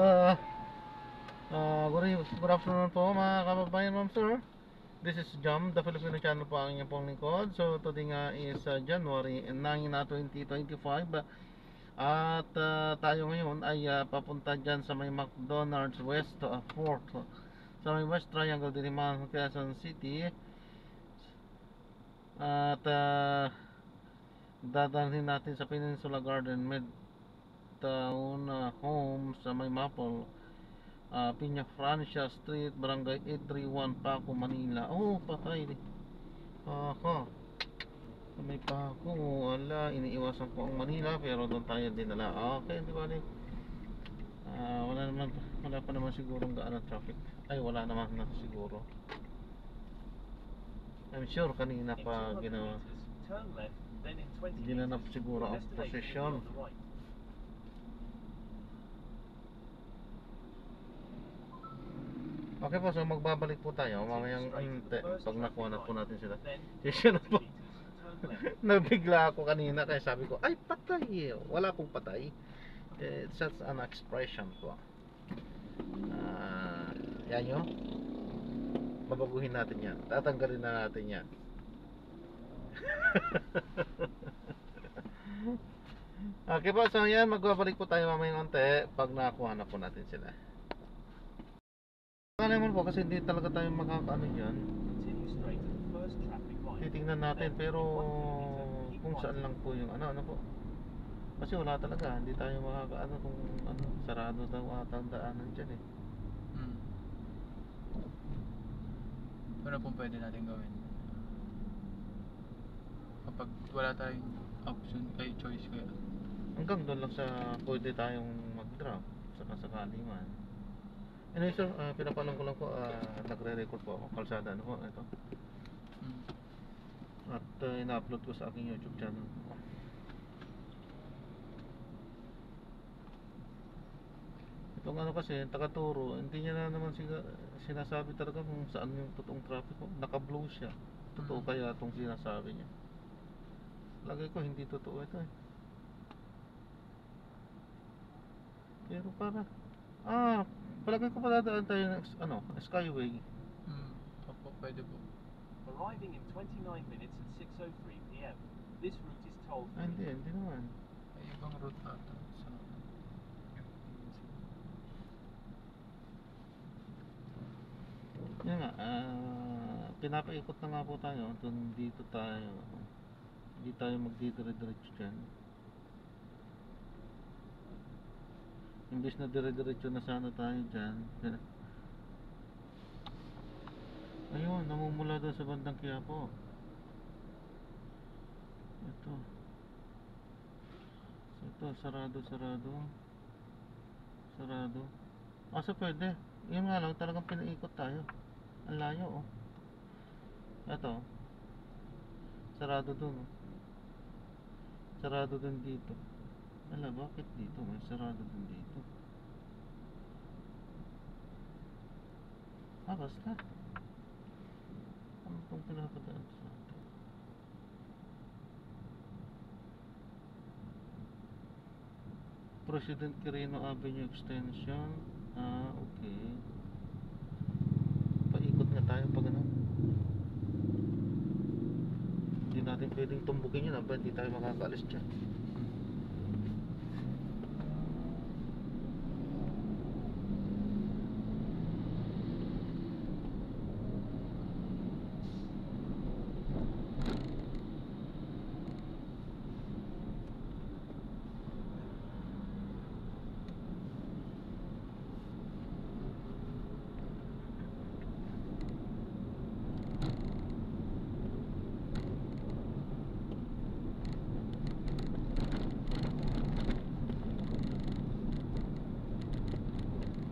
Uh, good afternoon po mga kababayan, ma'am sir. This is Jam, the Filipino channel po ang inyong pong lingkod. So today nga is January 9 na 2025. At tayo ngayon ay papunta dyan sa may McDonald's West Fort, sa may West Triangle, Diliman, Quezon City. At dadalhin natin sa Peninsula Garden Midtown Home sa may Maple, Piña Francia Street, Barangay 831, Paco, Manila. Oh, patay. Aha. May Paco. Wala, iniiwasan ko ang Manila pero doon tayo dinala. Okay, di ba? Wala pa naman siguro gaano traffic. Ay, wala naman na siguro. I'm sure kanina pa ginanap siguro ang posisyon. Okay po, so magbabalik po tayo mamayang ante pag nakuha na po natin sila. Siya na po. Nabigla ako kanina kaya sabi ko, ay patay. Wala pong patay. It's just an expression po. Yan nyo. Babaguhin natin yan. Tatanggalin na natin yan. Okay po, so yan, magbabalik po tayo mamayang ante pag nakuha na po natin sila. Naman po kasi hindi talaga tayo makakaano dyan. Titingnan natin pero kung saan lang po yung ano po. Kasi wala talaga, hindi tayo makakaano kung ano, sarado daw ata ang daanan dyan eh. Ano pong pwede natin gawin? Kapag wala tayong option, choice kaya? Hanggang doon lang sa pwede tayong mag-drop saka sakali man. Anyway sir, pinapalang ko lang po, nagre-record po ako, kalsada ano po, ito. At ina-upload ko sa aking YouTube channel. Itong ano kasi, taga-turo, hindi niya na naman sinasabi talaga kung saan yung totoong traffic ko. Naka-blue siya. Totoo kaya itong sinasabi niya? Lagay ko, hindi totoo ito eh. Pero para palagay ko padadaan tayo ng Skyway. Opo, pwede po. Arriving in 29 minutes at 6:03 p.m. This route is toll free. Hindi naman. Ay, ibang route ata. Yan nga, pinapaikot na nga po tayo. Dito tayo. Hindi tayo magdidire-diretso dyan. Imbes na dire-diretso na sana tayo dyan. Ayun, namumula doon sa bandang Quiapo. Ito, sarado. So pwede. Yun nga lang, talagang pinaikot tayo. Ang layo, oh. Ito. Sarado dun, oh. Sarado dun dito. Ala, bakit dito? May sarado dun dito. Basta. Ano pong pinapadaan sa atin? President Quirino Avenue Extension. Okay. Paikot nga tayo pag ano. Hindi natin pwedeng tumbukin yun, hindi tayo makakaalis dyan.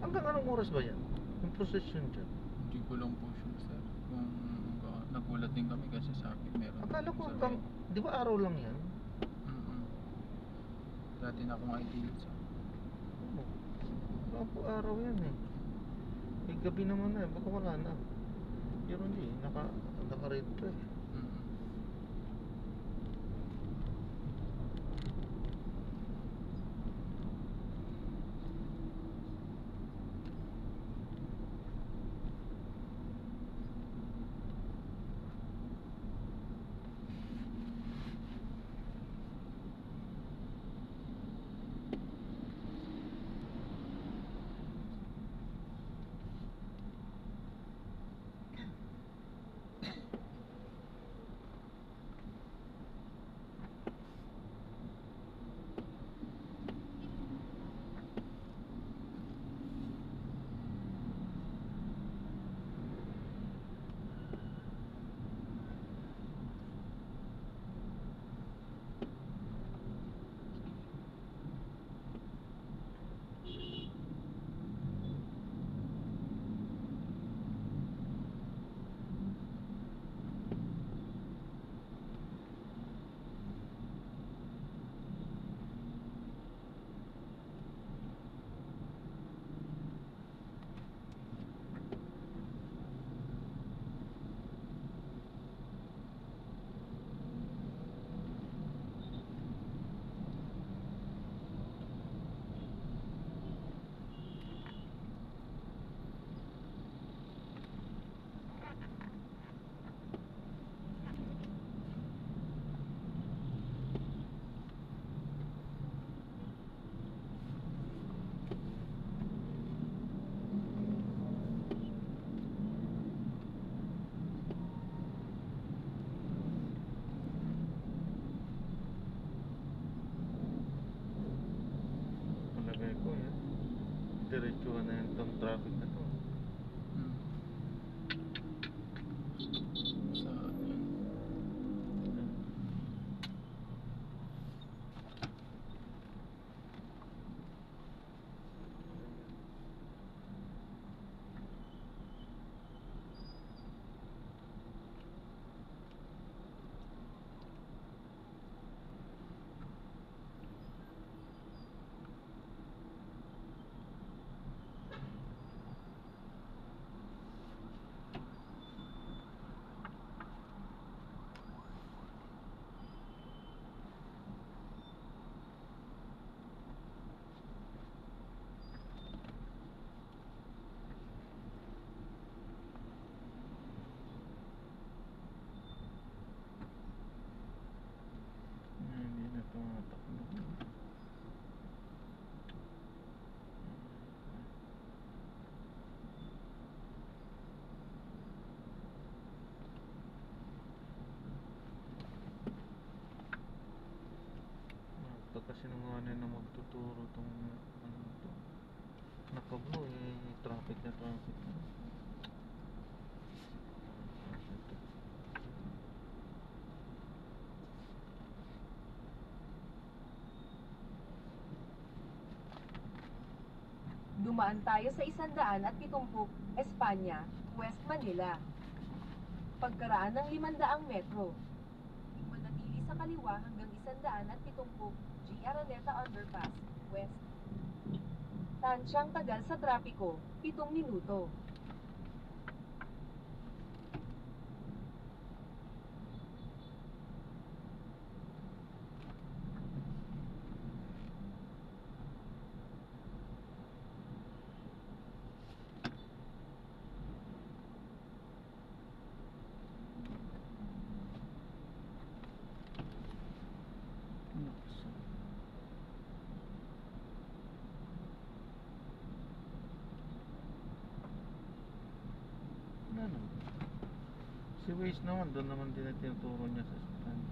Hanggang anong oras ba yan? Yung procession dyan? Hindi ko lang po sure, sir. Kung nagulat din kami kasi sa akin meron. Akala ko hanggang, di ba araw lang yan? Dati na akong ID sa. Wala po araw yan eh. Gabi naman na eh, baka wala na. Pero hindi, naka-red pa eh. diretsuhan na yun itong traffic na to. Hmm. Sa yun. Hindi na tumatakbo. Pagkasinungaling na magtuturo tong ano to. Nakablo traffic na traffic na. Dumaan tayo sa 170, Espanya, West Manila. Pagkaraan ng 500 metro. Manatili sa kaliwa hanggang 170, G. Araneta Underpass, West. Tansyang tagal sa trapiko, 7 minuto. Ano? Si Waze naman, doon naman din ang tinuturo niya sa stand.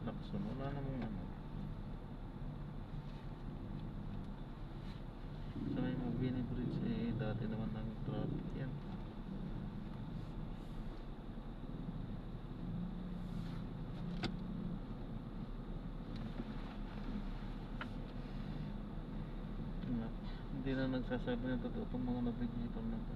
Lakson, wala namang ano. Sa may Mabini Bridge dati naman ng traffic yan. Hindi na nagsasabi ng totoo itong mga navigator na to.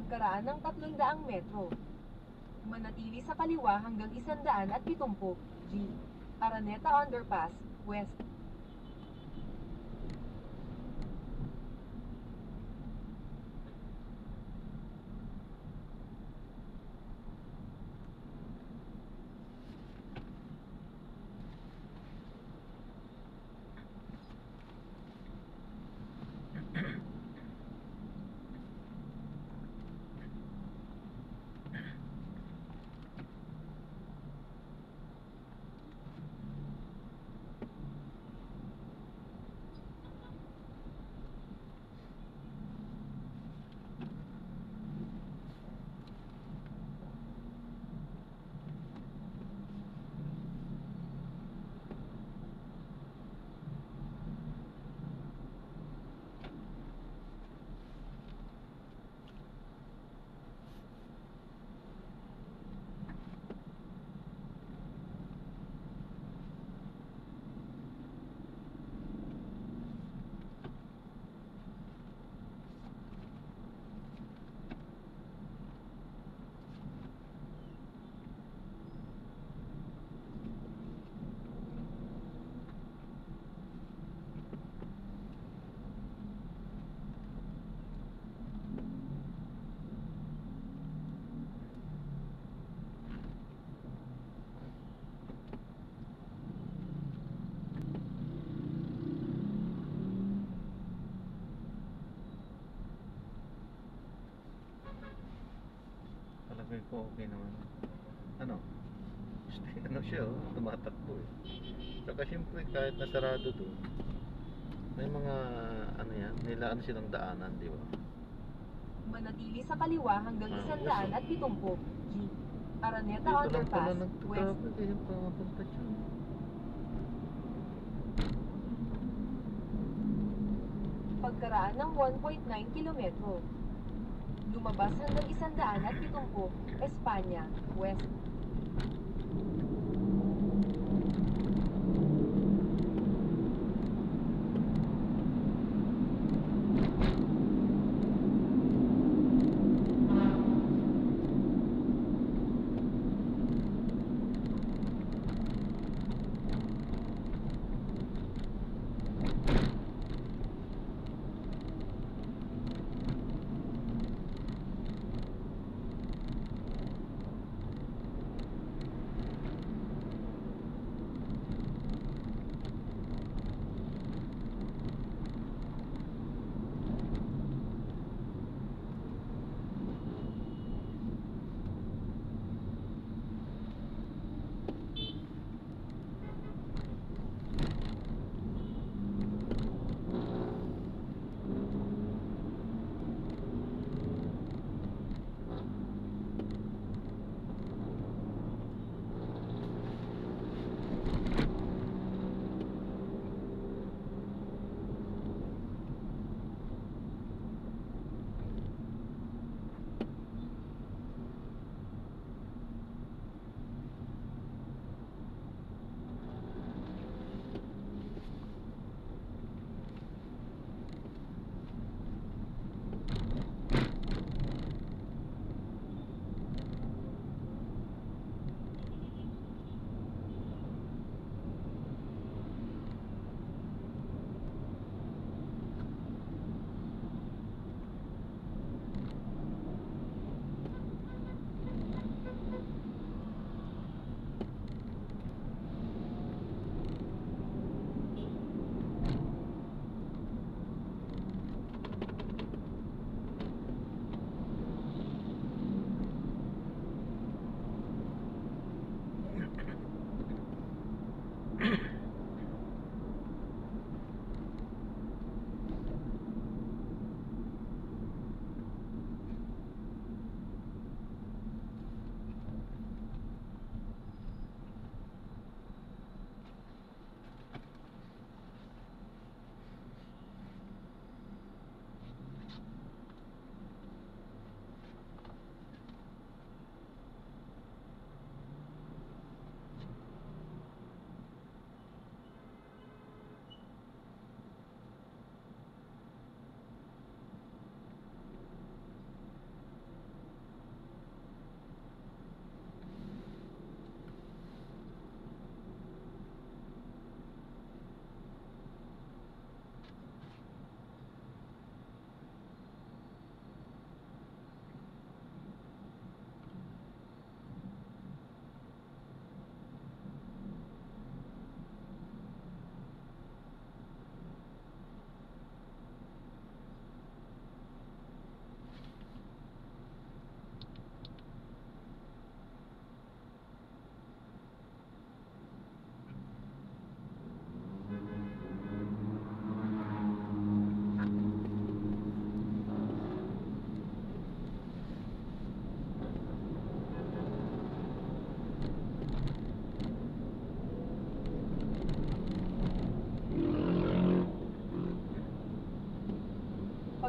Pagkaraan ng 300 metro, manatili sa kaliwa hanggang 170 G. Araneta Underpass, West. Palagay ko okay naman. Ano? Ano siya, oh, tumatakbo eh. Saka siyempre kahit nasarado doon, may mga ano yan, nilaan silang daanan, di ba? Manatili sa kaliwa hanggang 170 G. Araneta Dito lang pala Underpass, West. nagtatraffic eh, pa mapunta dyan. Pagkaraan ng 1.9 kilometro, lumabas hanggang 170 Espanya, West.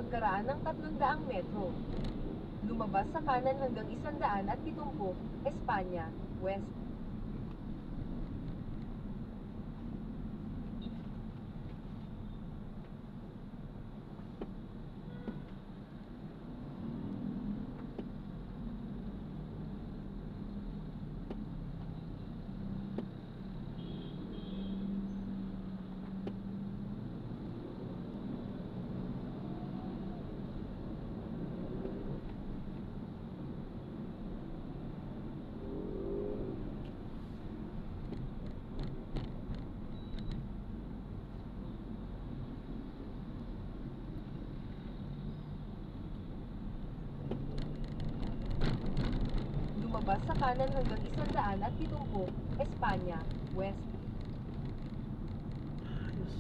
Pagkaraan ng 300 metro, lumabas sa kanan hanggang 170, Espanya, West. Lumabas sa kanan hanggang 170, Espanya, West. Ayos.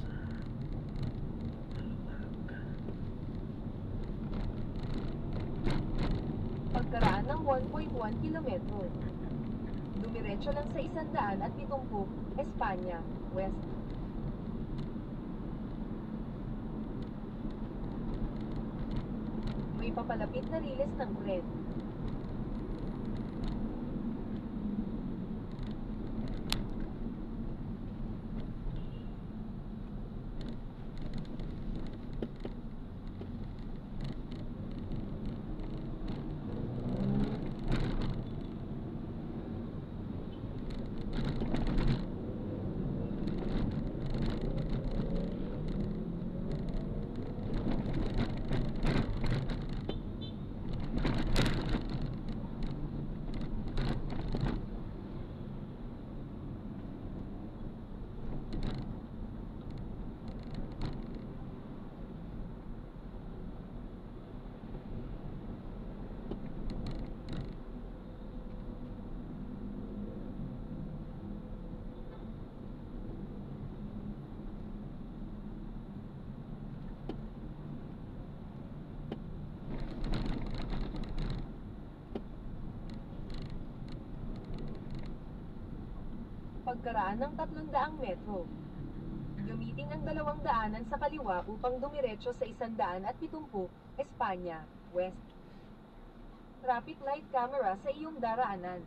Pagkaraan ng 1.1 kilometro, dumiretso lang sa 170, Espanya, West. May papalapit na riles ng tren. Pagkaraan ng 300 metro, gamitin ang dalawang daanan sa kaliwa upang dumiretso sa 170, Espanya, West. Traffic light camera sa iyong daraanan.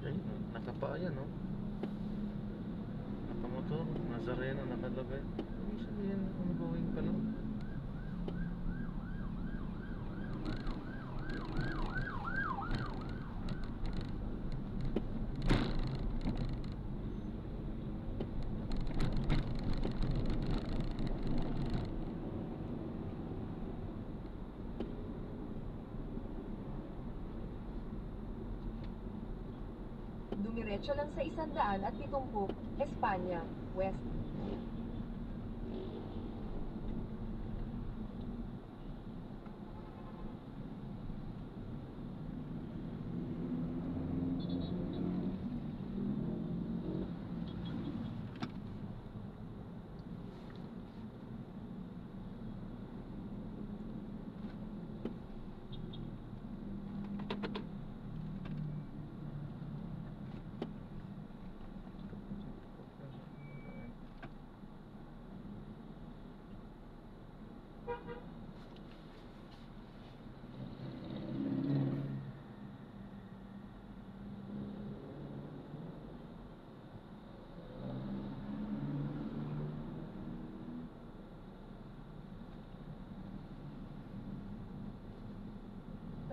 Ayun, nakapaya, no? Nakamotor, Nazareno nakalagay. Ibig sabihin, ongoing pa lang. Dumiretso lang sa 170, Espanya, West.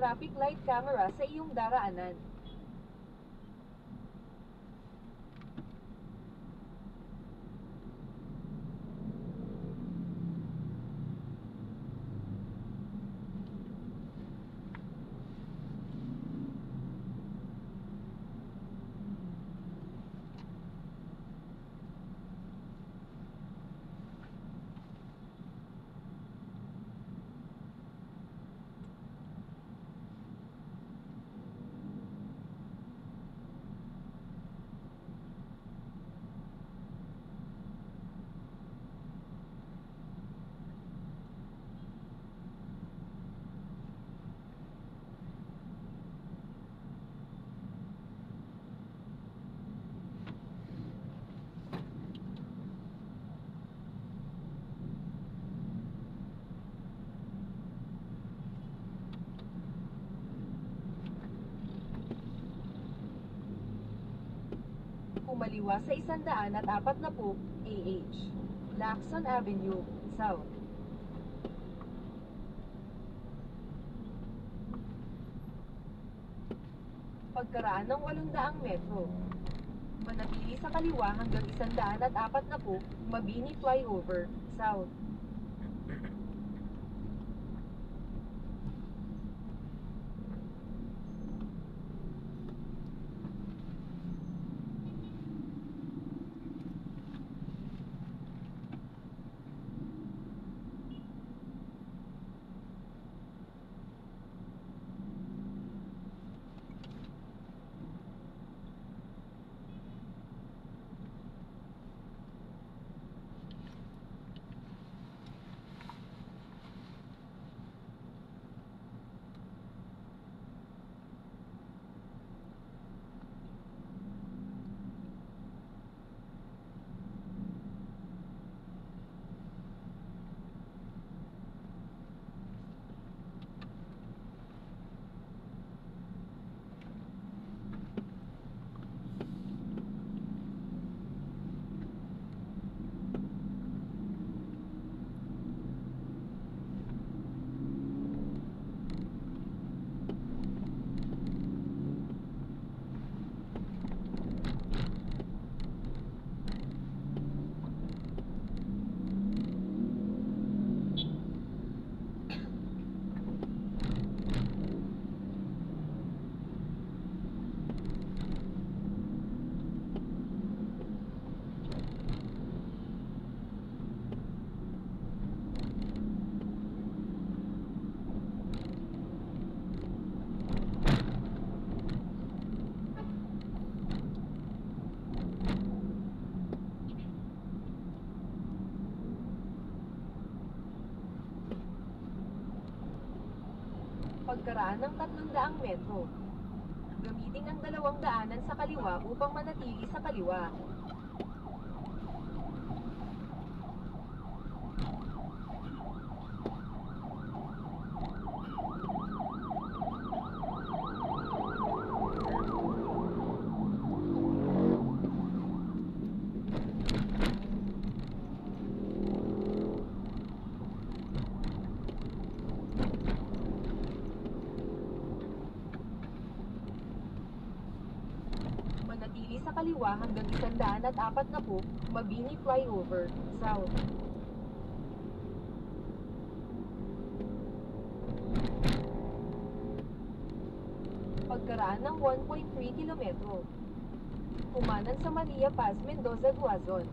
Traffic light camera sa iyong daraanan. Kaliwa sa 140 AH. Lacson Avenue, South. Pagkaraan ng 800 metro. Manatili sa kaliwa hanggang 140 Mabini Flyover, South. Pagkaraan ng 300 metro. Gamitin ang 2 daanan sa kaliwa upang manatili sa kaliwa. Manatili sa kaliwa hanggang 140 Mabini Flyover, South. Pagkaraan ng 1.3 kilometro. Kumanan sa Maria Paz, Mendoza, Guazon.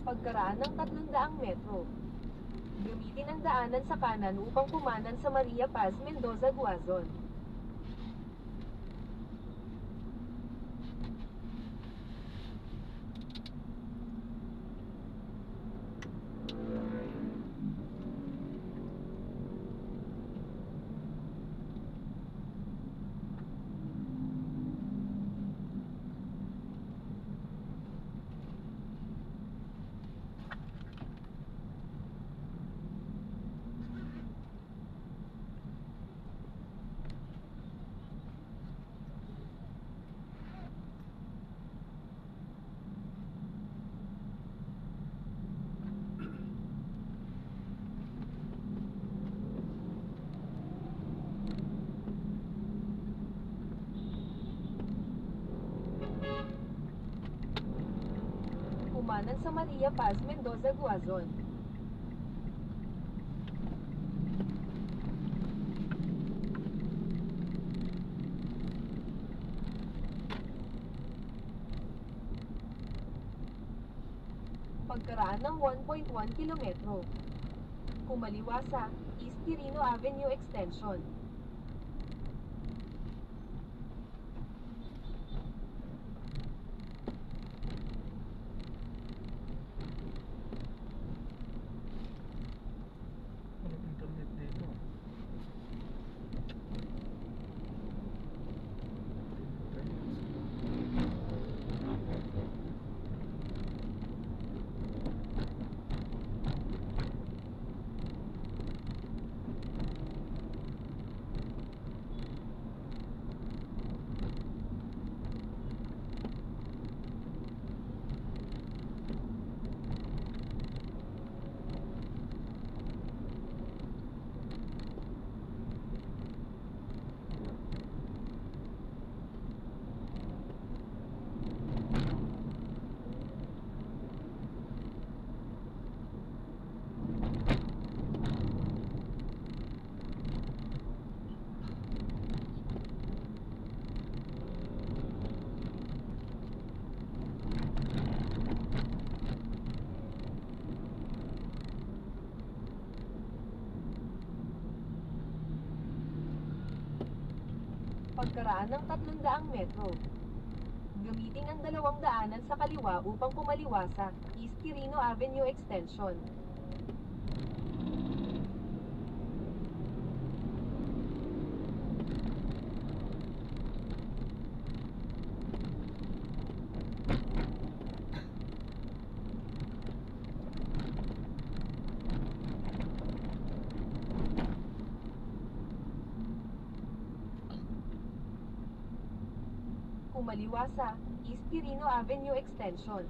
Pagkaraan ng 300 metro. Gamitin ang daanan sa kanan upang kumanan sa Maria Paz, Mendoza, Guazon. kumanan sa Maria Paz Mendoza Guazon. Pagkaraan ng 1.1 kilometro. Kumaliwa sa East Quirino Avenue Extension. Walang internet dito. Pagkaraan ng 300 metro. Gamitin ang dalawang daanan sa kaliwa upang kumaliwa sa East Quirino Avenue Extension. Kumaliwa sa East Quirino Avenue Extension.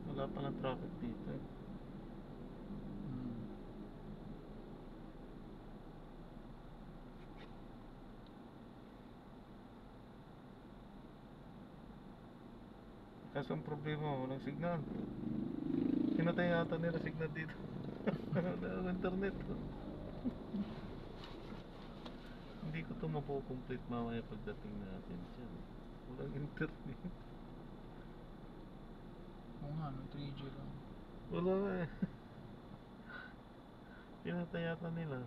Wala palang traffic dito. Kaso ang problema, walang signal. Kinatay yata nila signal dito. Wala internet. Hindi ko ito mapukomplete mamaya pagdating natin dyan. Walang internet. Oo nga, no, 3G lang. Wala nga eh. Kinatay yata nila.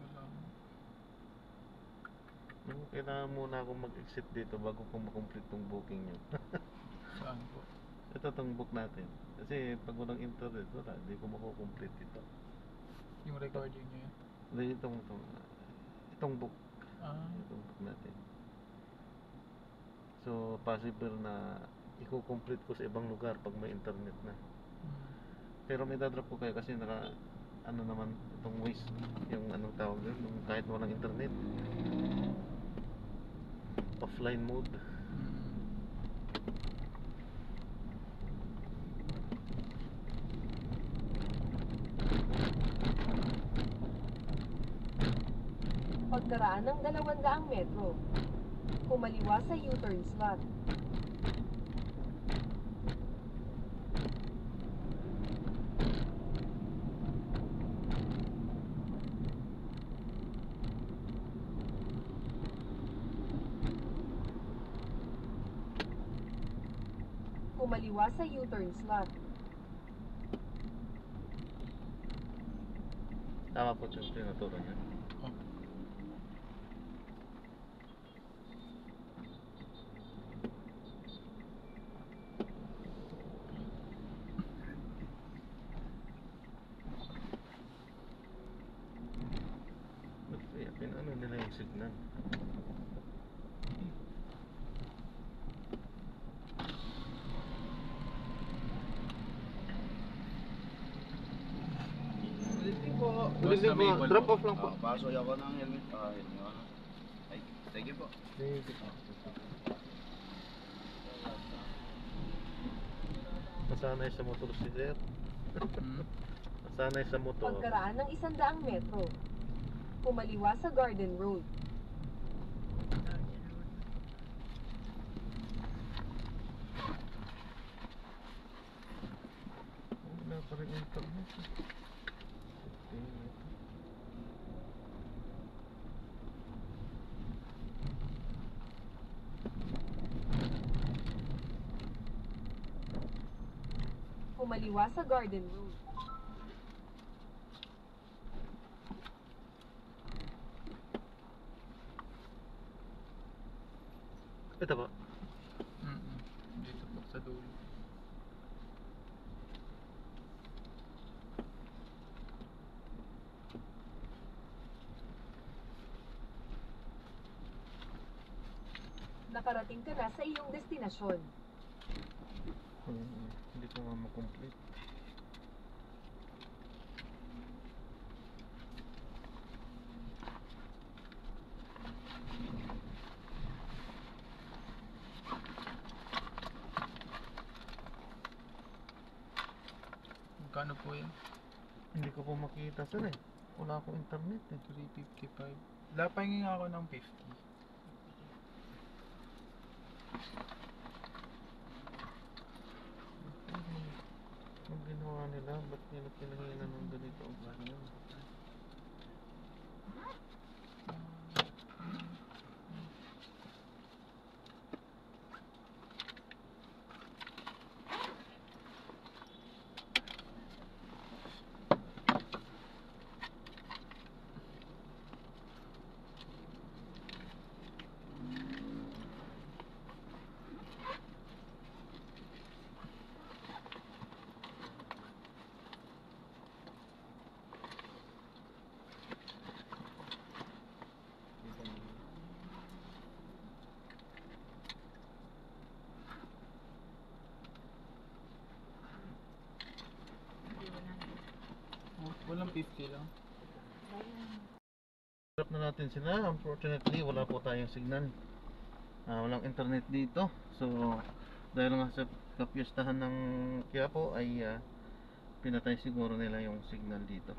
Wala. Kailangan muna akong mag-exit dito bago ko makomplete tong booking nyo. Saan po? Ito tong book natin. Kasi pag walang internet, wala. Hindi ko makukomplete ito. Yung recording niya. Hindi, itong book. Ah, Itong book natin. So, possible na i-complete ko sa ibang lugar pag may internet na. Pero may dadrop ko kayo kasi ano naman itong Waze, yung anong tawag doon, yung kahit walang internet. Offline mode. Pagkaraan ng 200 metro. Kumaliwa sa U-turn slot. Kumaliwa sa U-turn slot. Tama po yung tinuturo niya. Hindi, Basta hindi may po. Drop off lang po. Pasoy ako ng helmet. Yun yun. Ay, thank you po. Sige po. Nasanay sa motor si Sir. Nasanay sa motor. Pagkaraan ng 100 metro. Pumaliwa sa Garden Road. Wala pa rin internet. Pumaliwa sa Garden Road. Ito ba? Dito po sa dulo. Nakarating ka na sa iyong destinasyon. Hindi ko nga makomplete. Magkano po yan? Hindi ko po makita sir eh. Wala akong internet eh. 355. Lapangin nga ako ng 50. Ang ginawa nila, ba't nila pinahinan ng ganito ang ganyan? Walang 50 lang. Harap na natin sila. Unfortunately, wala po tayong signal. Walang internet dito. So, dahil nga sa kapiyastahan ng Quiapo ay pinatay siguro nila yung signal dito.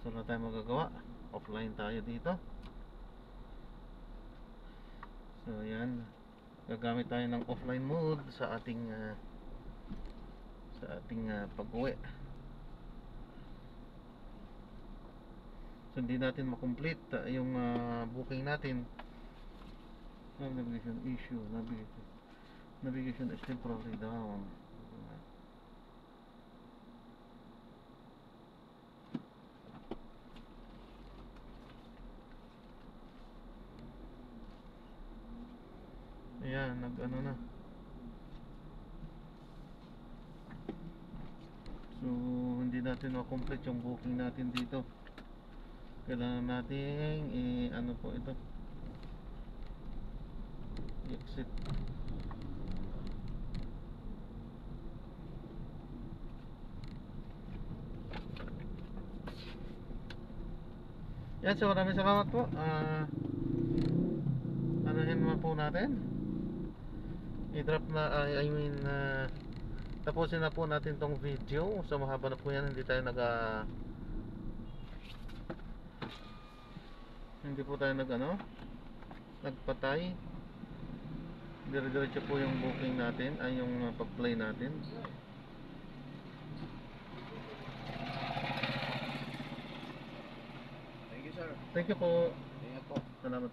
So, wala tayong magagawa. Offline tayo dito. So, yan. Gagamit tayo ng offline mode sa ating pag-uwi. So hindi natin makomplete yung booking natin. Navigation issue, navigation is temporarily down. Ayan, nag-ano na. So hindi natin ma-complete yung booking natin dito. Kailangan nating ano po ito, exit. Yan, so maraming salamat po. Anuhin naman po natin, i-drop na, tapusin na po natin tong video. So mahaba na po yan, hindi po tayo nagpatay. Dire-diretso po yung booking natin, ay yung pag-play natin. Thank you, sir. Thank you po. Ingat po. Salamat.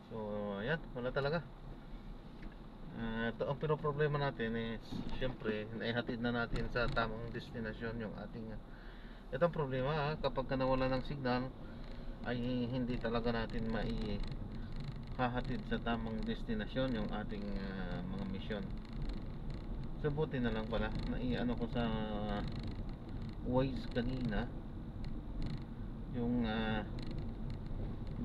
So, ayan, wala talaga. Ito ang problema natin is syempre naihatid na natin sa tamang destinasyon yung ating itong problema kapag nawala ng signal ay hindi talaga natin hahatid sa tamang destinasyon yung ating mga misyon. So buti na lang pala naiano ko sa Waze kanina yung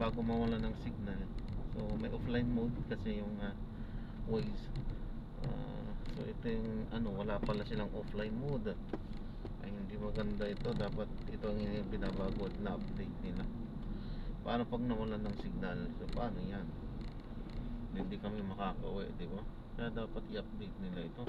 bago mawala ng signal. So may offline mode kasi yung Waze. So ito yung wala pala silang offline mode. Ay hindi maganda ito. Dapat ito ang binabago at na-update nila. Paano pag nawalan ng signal? So paano yan? Hindi kami makakauwi, di ba? Kaya dapat i-update nila ito.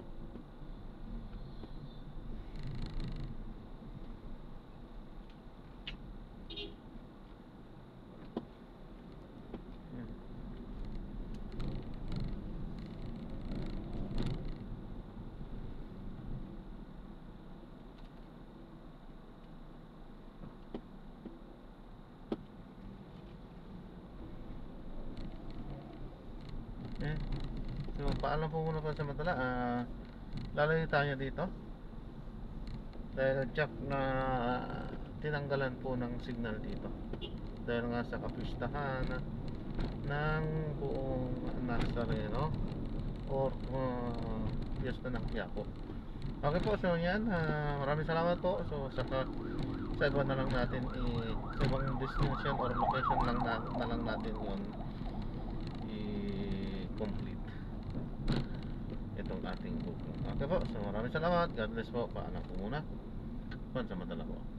So paalam po muna pa sa matala. Lalayo tayo dito dahil check na tinanggalan po ng signal dito dahil nga sa kapistahan ng buong Nazareno or Fiesta ng Quiapo. Okay po, so yan, maraming salamat po. So sa iba na lang natin sa ibang destination or location lang na lang natin yun i-complete itong ating booking. Okay po, so maraming salamat. God bless po. Paalam po muna. Pansamantala po.